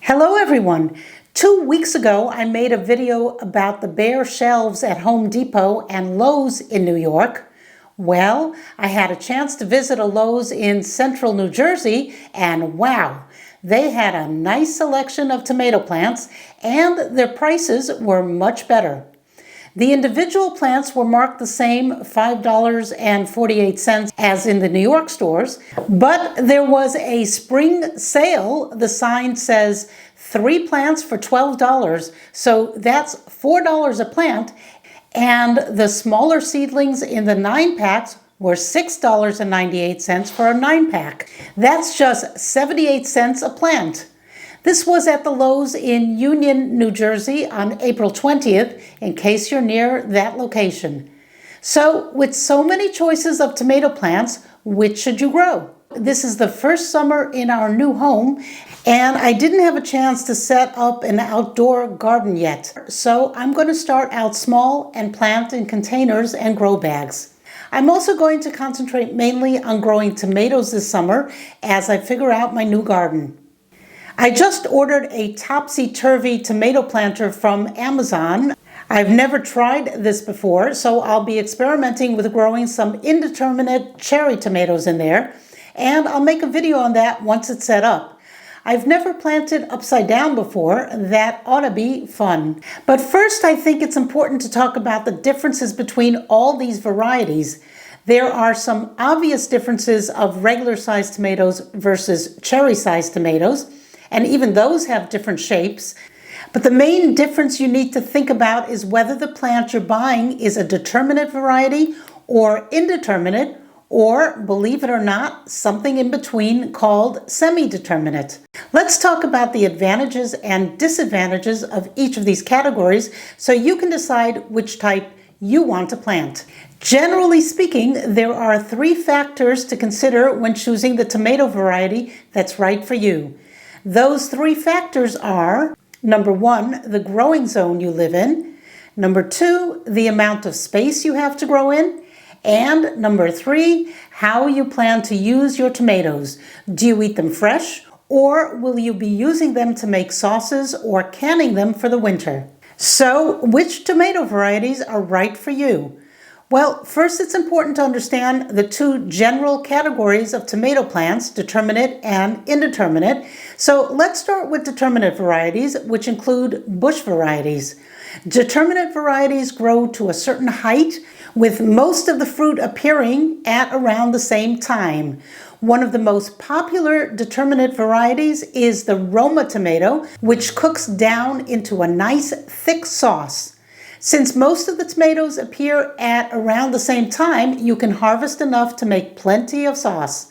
Hello everyone! 2 weeks ago I made a video about the bare shelves at Home Depot and Lowe's in New York. Well, I had a chance to visit a Lowe's in central New Jersey and wow, they had a nice selection of tomato plants and their prices were much better. The individual plants were marked the same $5.48 as in the New York stores, but there was a spring sale. The sign says 3 plants for $12, so that's $4 a plant, and the smaller seedlings in the 9-packs were $6.98 for a 9-pack. That's just 78 cents a plant. This was at the Lowe's in Union, New Jersey on April 20th, in case you're near that location. So, with so many choices of tomato plants, which should you grow? This is the first summer in our new home, and I didn't have a chance to set up an outdoor garden yet. So, I'm going to start out small and plant in containers and grow bags. I'm also going to concentrate mainly on growing tomatoes this summer as I figure out my new garden. I just ordered a topsy-turvy tomato planter from Amazon. I've never tried this before, so I'll be experimenting with growing some indeterminate cherry tomatoes in there, and I'll make a video on that once it's set up. I've never planted upside down before. That ought to be fun. But first, I think it's important to talk about the differences between all these varieties. There are some obvious differences of regular-sized tomatoes versus cherry-sized tomatoes, and even those have different shapes. But the main difference you need to think about is whether the plant you're buying is a determinate variety or indeterminate, or, believe it or not, something in between called semi-determinate. Let's talk about the advantages and disadvantages of each of these categories so you can decide which type you want to plant. Generally speaking, there are 3 factors to consider when choosing the tomato variety that's right for you. Those 3 factors are, number 1, the growing zone you live in, number 2, the amount of space you have to grow in, and number 3, how you plan to use your tomatoes. Do you eat them fresh, or will you be using them to make sauces or canning them for the winter? So, which tomato varieties are right for you? Well, first it's important to understand the 2 general categories of tomato plants, determinate and indeterminate. So let's start with determinate varieties, which include bush varieties. Determinate varieties grow to a certain height, with most of the fruit appearing at around the same time. One of the most popular determinate varieties is the Roma tomato, which cooks down into a nice thick sauce. Since most of the tomatoes appear at around the same time, you can harvest enough to make plenty of sauce.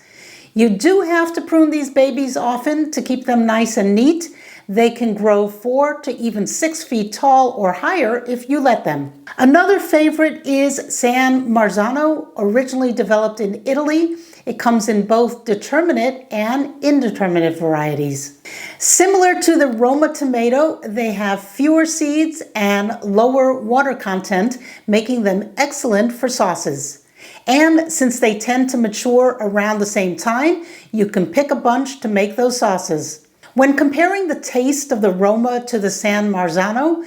You do have to prune these babies often to keep them nice and neat. They can grow 4 to even 6 feet tall or higher if you let them. Another favorite is San Marzano, originally developed in Italy. It comes in both determinate and indeterminate varieties. Similar to the Roma tomato, they have fewer seeds and lower water content, making them excellent for sauces. And since they tend to mature around the same time, you can pick a bunch to make those sauces. When comparing the taste of the Roma to the San Marzano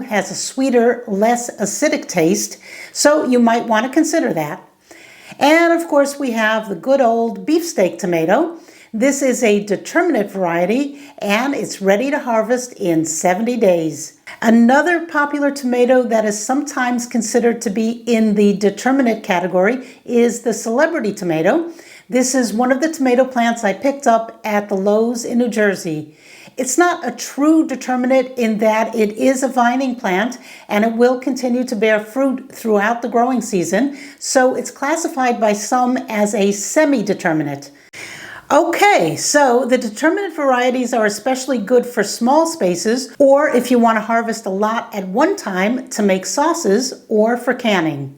has a sweeter, less acidic taste, so you might want to consider that. And of course we have the good old beefsteak tomato. This is a determinate variety and it's ready to harvest in 70 days. Another popular tomato that is sometimes considered to be in the determinate category is the celebrity tomato. This is one of the tomato plants I picked up at the Lowe's in New Jersey. It's not a true determinate in that it is a vining plant and it will continue to bear fruit throughout the growing season, so it's classified by some as a semi-determinate. Okay, so the determinate varieties are especially good for small spaces or if you want to harvest a lot at one time to make sauces or for canning.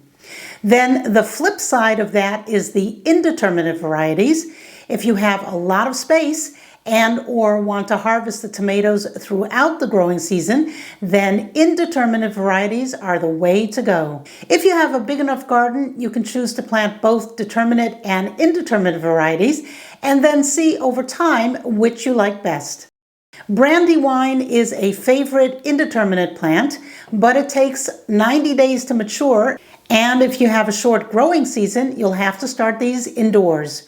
Then the flip side of that is the indeterminate varieties. If you have a lot of space and or want to harvest the tomatoes throughout the growing season, then indeterminate varieties are the way to go. If you have a big enough garden, you can choose to plant both determinate and indeterminate varieties and then see over time which you like best. Brandywine is a favorite indeterminate plant, but it takes 90 days to mature, and if you have a short growing season, you'll have to start these indoors.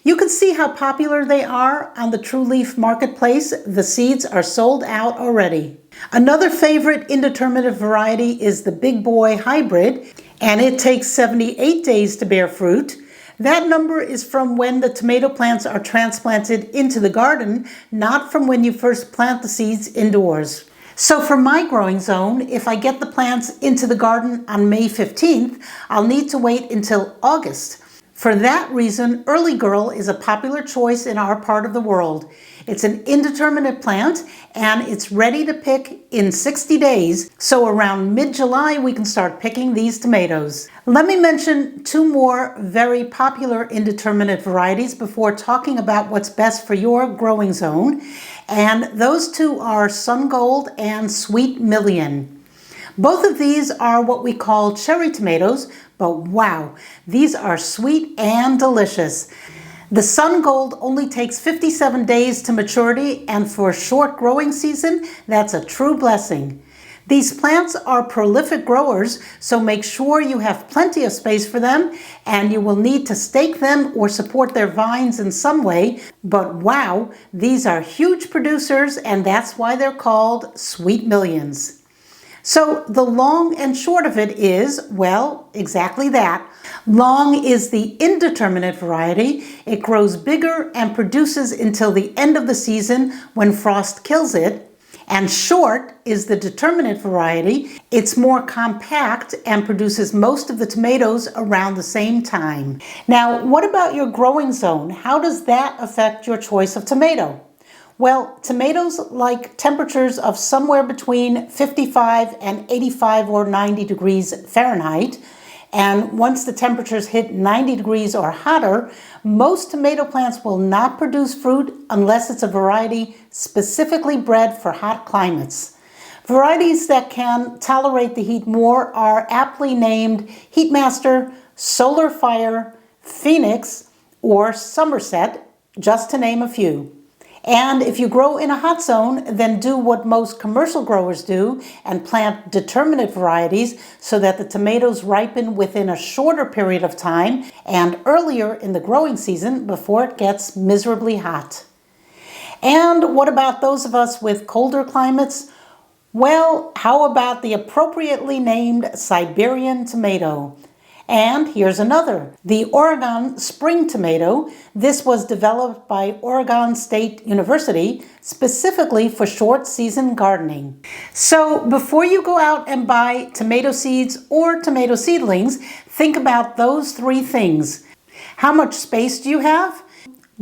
You can see how popular they are on the True Leaf Marketplace. The seeds are sold out already. Another favorite indeterminate variety is the Big Boy Hybrid, and it takes 78 days to bear fruit. That number is from when the tomato plants are transplanted into the garden, not from when you first plant the seeds indoors. So for my growing zone, if I get the plants into the garden on May 15th, I'll need to wait until August. For that reason, Early Girl is a popular choice in our part of the world. It's an indeterminate plant and it's ready to pick in 60 days, so around mid-July we can start picking these tomatoes. Let me mention two more very popular indeterminate varieties before talking about what's best for your growing zone, and those two are Sun Gold and Sweet Million. Both of these are what we call cherry tomatoes, but wow, these are sweet and delicious. The Sun Gold only takes 57 days to maturity, and for a short growing season, that's a true blessing. These plants are prolific growers, so make sure you have plenty of space for them, and you will need to stake them or support their vines in some way, but wow, these are huge producers, and that's why they're called Sweet Millions. So the long and short of it is, well, exactly that. Long is the indeterminate variety. It grows bigger and produces until the end of the season when frost kills it. And short is the determinate variety. It's more compact and produces most of the tomatoes around the same time. Now, what about your growing zone? How does that affect your choice of tomato? Well, tomatoes like temperatures of somewhere between 55 and 85 or 90 degrees Fahrenheit. And once the temperatures hit 90 degrees or hotter, most tomato plants will not produce fruit unless it's a variety specifically bred for hot climates. Varieties that can tolerate the heat more are aptly named Heatmaster, Solar Fire, Phoenix, or Somerset, just to name a few. And if you grow in a hot zone, then do what most commercial growers do and plant determinate varieties so that the tomatoes ripen within a shorter period of time and earlier in the growing season before it gets miserably hot. And what about those of us with colder climates? Well, how about the appropriately named Siberian tomato? And here's another, the Oregon spring tomato. This was developed by Oregon State University specifically for short season gardening. So before you go out and buy tomato seeds or tomato seedlings, think about those three things. How much space do you have?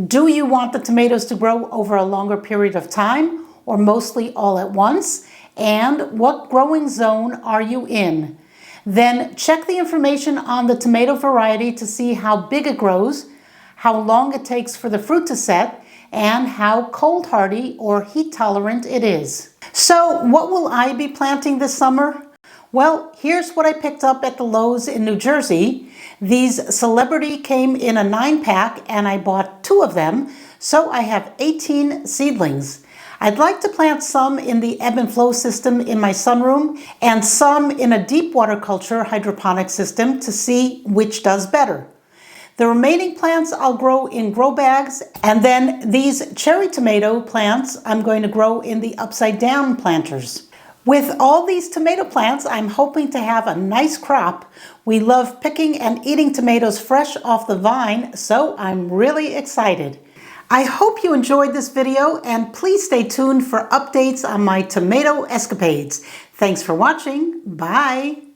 Do you want the tomatoes to grow over a longer period of time or mostly all at once? And what growing zone are you in? Then check the information on the tomato variety to see how big it grows, how long it takes for the fruit to set, and how cold hardy or heat tolerant it is. So what will I be planting this summer? Well, here's what I picked up at the Lowe's in New Jersey. These Celebrity came in a 9-pack and I bought 2 of them, so I have 18 seedlings. I'd like to plant some in the ebb and flow system in my sunroom and some in a deep water culture hydroponic system to see which does better. The remaining plants I'll grow in grow bags, and then these cherry tomato plants I'm going to grow in the upside down planters. With all these tomato plants, I'm hoping to have a nice crop. We love picking and eating tomatoes fresh off the vine, so I'm really excited. I hope you enjoyed this video, and please stay tuned for updates on my tomato escapades. Thanks for watching. Bye.